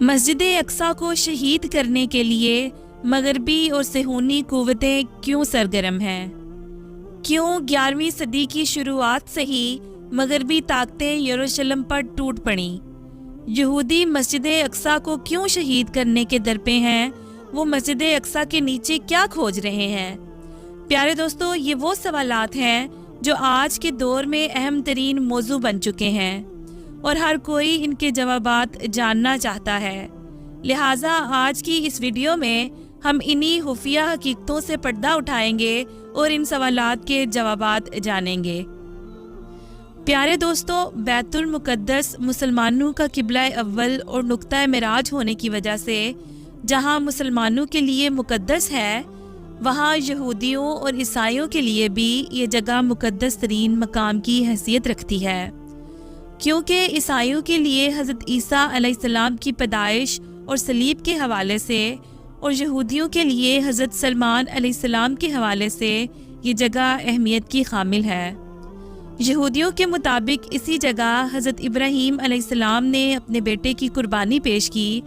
مسجد اقصی کو شہید کرنے کے لیے مغربی اور صہیونی قوتیں کیوں سرگرم ہیں؟ کیوں 11ویں صدی کی شروعات سے ہی مغربی طاقتیں یروشلم پر ٹوٹ پڑیں؟ یہودی مسجد اقصی کو کیوں شہید کرنے کے درپے ہیں؟ وہ مسجد اقصی کے نیچے کیا کھوج رہے ہیں؟ پیارے دوستو، یہ وہ سوالات ہیں جو آج کے دور میں اہم ترین موضوع بن چکے ہیں اور ہر کوئی ان کے جوابات جاننا چاہتا ہے۔ لہٰذا آج کی اس ویڈیو میں ہم انہی خفیہ حقیقتوں سے پردہ اٹھائیں گے اور ان سوالات کے جوابات جانیں گے۔ پیارے دوستو، بیت المقدس مسلمانوں کا قبلہ اول اور نقطہ معراج ہونے کی وجہ سے جہاں مسلمانوں کے لیے مقدس ہے، وہاں یہودیوں اور عیسائیوں کے لیے بھی یہ جگہ مقدس ترین مقام کی حیثیت رکھتی ہے، کیونکہ عیسائیوں کے لیے حضرت عیسیٰ علیہ السلام کی پیدائش اور صلیب کے حوالے سے اور یہودیوں کے لیے حضرت سلمان علیہ السلام کے حوالے سے یہ جگہ اہمیت کی حامل ہے۔ یہودیوں کے مطابق اسی جگہ حضرت ابراہیم علیہ السلام نے اپنے بیٹے کی قربانی پیش کی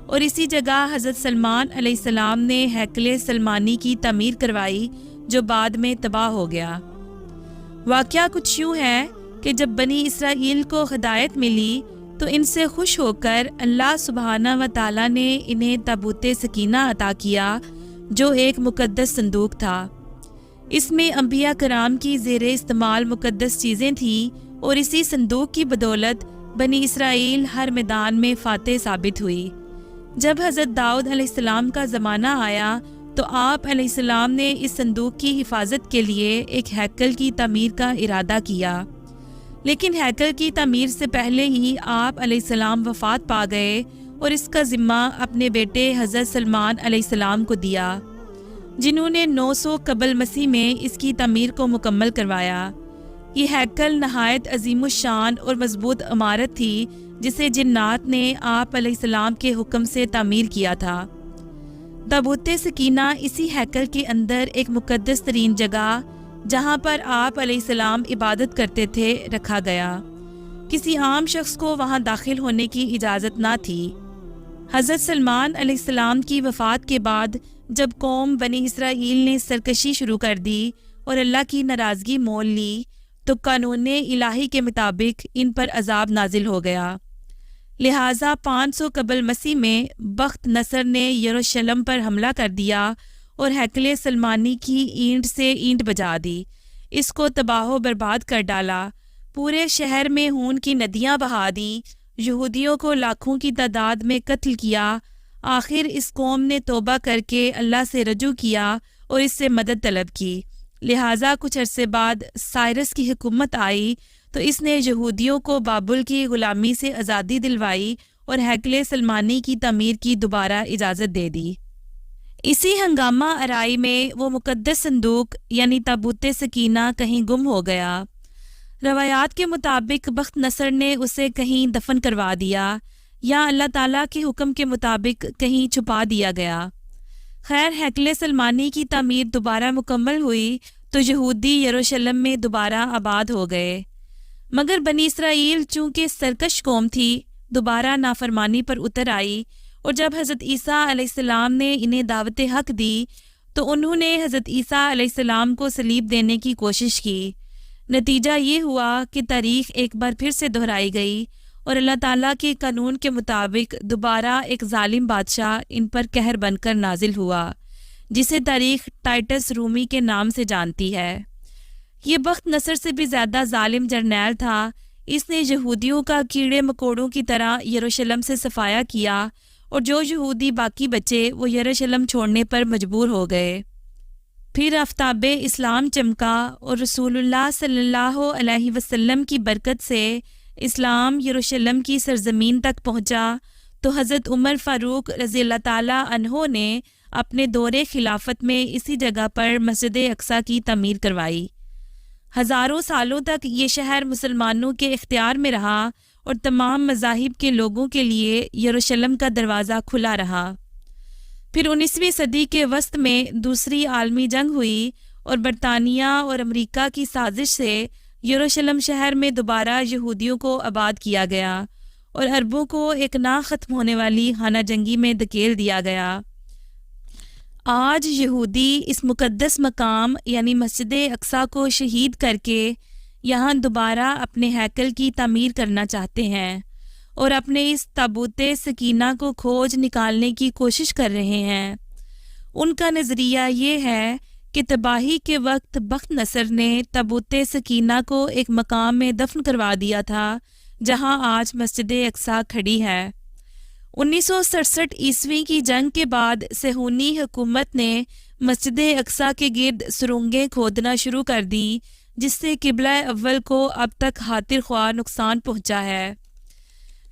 اور اسی جگہ حضرت سلمان علیہ السلام نے ہیکل سلمانی کی تعمیر کروائی جو بعد میں تباہ ہو گیا۔ واقعہ کچھ یوں ہے کہ جب بنی اسرائیل کو ہدایت ملی تو ان سے خوش ہو کر اللہ سبحانہ و تعالیٰ نے انہیں تابوت سکینہ عطا کیا جو ایک مقدس صندوق تھا۔ اس میں انبیاء کرام کی زیر استعمال مقدس چیزیں تھیں اور اسی صندوق کی بدولت بنی اسرائیل ہر میدان میں فاتح ثابت ہوئی۔ جب حضرت داؤد علیہ السلام کا زمانہ آیا تو آپ علیہ السلام نے اس صندوق کی حفاظت کے لیے ایک ہیکل کی تعمیر کا ارادہ کیا، لیکن ہیکل کی تعمیر سے پہلے ہی آپ علیہ السلام وفات پا گئے اور اس کا ذمہ اپنے بیٹے حضرت سلمان علیہ السلام کو دیا، جنہوں نے 900 قبل مسیح میں اس کی تعمیر کو مکمل کروایا۔ یہ ہیکل نہایت عظیم الشان اور مضبوط عمارت تھی جسے جنات نے آپ علیہ السلام کے حکم سے تعمیر کیا تھا۔ تابوت سکینہ اسی ہیکل کے اندر ایک مقدس ترین جگہ جہاں پر آپ علیہ السلام عبادت کرتے تھے رکھا گیا۔ کسی عام شخص کو وہاں داخل ہونے کی اجازت نہ تھی۔ حضرت سلمان علیہ السلام کی وفات کے بعد جب قوم بنی اسرائیل نے سرکشی شروع کر دی اور اللہ کی ناراضگی مول لی تو قانون الہی کے مطابق ان پر عذاب نازل ہو گیا۔ لہٰذا 500 قبل مسیح میں بخت نصر نے یروشلم پر حملہ کر دیا اور ہیکل سلمانی کی اینٹ سے اینٹ بجا دی، اس کو تباہ و برباد کر ڈالا، پورے شہر میں خون کی ندیاں بہا دیں، یہودیوں کو لاکھوں کی تعداد میں قتل کیا۔ آخر اس قوم نے توبہ کر کے اللہ سے رجوع کیا اور اس سے مدد طلب کی۔ لہٰذا کچھ عرصے بعد سائرس کی حکومت آئی تو اس نے یہودیوں کو بابل کی غلامی سے آزادی دلوائی اور ہیکل سلمانی کی تعمیر کی دوبارہ اجازت دے دی۔ اسی ہنگامہ آرائی میں وہ مقدس صندوق یعنی تابوت سکینہ کہیں گم ہو گیا۔ روایات کے مطابق بخت نصر نے اسے کہیں دفن کروا دیا یا اللہ تعالیٰ کے حکم کے مطابق کہیں چھپا دیا گیا۔ خیر، ہیکل سلمانی کی تعمیر دوبارہ مکمل ہوئی تو یہودی یروشلم میں دوبارہ آباد ہو گئے، مگر بنی اسرائیل چونکہ سرکش قوم تھی دوبارہ نافرمانی پر اتر آئی، اور جب حضرت عیسیٰ علیہ السلام نے انہیں دعوت حق دی تو انہوں نے حضرت عیسیٰ علیہ السلام کو صلیب دینے کی کوشش کی۔ نتیجہ یہ ہوا کہ تاریخ ایک بار پھر سے دہرائی گئی اور اللہ تعالیٰ کے قانون کے مطابق دوبارہ ایک ظالم بادشاہ ان پر قہر بن کر نازل ہوا، جسے تاریخ ٹائٹس رومی کے نام سے جانتی ہے۔ یہ بخت نصر سے بھی زیادہ ظالم جرنیل تھا۔ اس نے یہودیوں کا کیڑے مکوڑوں کی طرح یروشلم سے صفایا کیا اور جو یہودی باقی بچے وہ یروشلم چھوڑنے پر مجبور ہو گئے۔ پھر آفتاب اسلام چمکا اور رسول اللہ صلی اللہ علیہ وسلم کی برکت سے اسلام یروشلم کی سرزمین تک پہنچا تو حضرت عمر فاروق رضی اللہ تعالیٰ عنہ نے اپنے دور خلافت میں اسی جگہ پر مسجد اقصی کی تعمیر کروائی۔ ہزاروں سالوں تک یہ شہر مسلمانوں کے اختیار میں رہا اور تمام مذاہب کے لوگوں کے لیے یروشلم کا دروازہ کھلا رہا۔ پھر 19ویں صدی کے وسط میں دوسری عالمی جنگ ہوئی اور برطانیہ اور امریکہ کی سازش سے یروشلم شہر میں دوبارہ یہودیوں کو آباد کیا گیا اور عربوں کو ایک نہ ختم ہونے والی خانہ جنگی میں دھکیل دیا گیا۔ آج یہودی اس مقدس مقام یعنی مسجد اقصی کو شہید کر کے یہاں دوبارہ اپنے ہیکل کی تعمیر کرنا چاہتے ہیں اور اپنے اس تابوت سکینہ کو کھوج نکالنے کی کوشش کر رہے ہیں۔ ان کا نظریہ یہ ہے کہ تباہی کے وقت بخت نصر نے تابوت سکینہ کو ایک مقام میں دفن کروا دیا تھا جہاں آج مسجد اقصی کھڑی ہے۔ 1967 عیسوی کی جنگ کے بعد صہیونی حکومت نے مسجد اقصی کے گرد سرنگیں کھودنا شروع کر دی جس سے قبلہ اول کو اب تک خاطر خواہ نقصان پہنچا ہے۔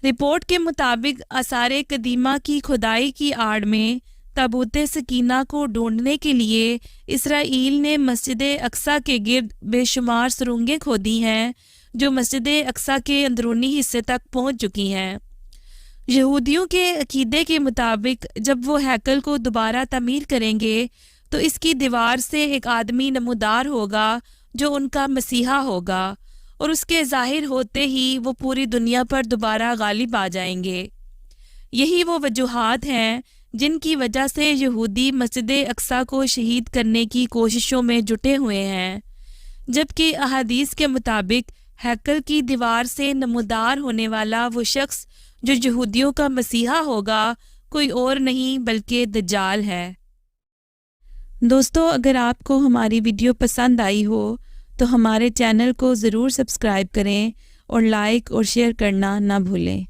رپورٹ کے مطابق آثار قدیمہ کی کھدائی کی آڑ میں تابوت سکینہ کو ڈھونڈنے کے لیے اسرائیل نے مسجد اقصی کے گرد بے شمار سرنگیں کھودی ہیں جو مسجد اقصی کے اندرونی حصے تک پہنچ چکی ہیں۔ یہودیوں کے عقیدے کے مطابق جب وہ ہیکل کو دوبارہ تعمیر کریں گے تو اس کی دیوار سے ایک آدمی نمودار ہوگا جو ان کا مسیحا ہوگا اور اس کے ظاہر ہوتے ہی وہ پوری دنیا پر دوبارہ غالب آ جائیں گے۔ یہی وہ وجوہات ہیں جن کی وجہ سے یہودی مسجد اقصی کو شہید کرنے کی کوششوں میں جٹے ہوئے ہیں، جبکہ احادیث کے مطابق ہیکل کی دیوار سے نمودار ہونے والا وہ شخص جو یہودیوں کا مسیحا ہوگا کوئی اور نہیں بلکہ دجال ہے۔ دوستو، اگر آپ کو ہماری ویڈیو پسند آئی ہو تو ہمارے چینل کو ضرور سبسکرائب کریں اور لائک اور شیئر کرنا نہ بھولیں۔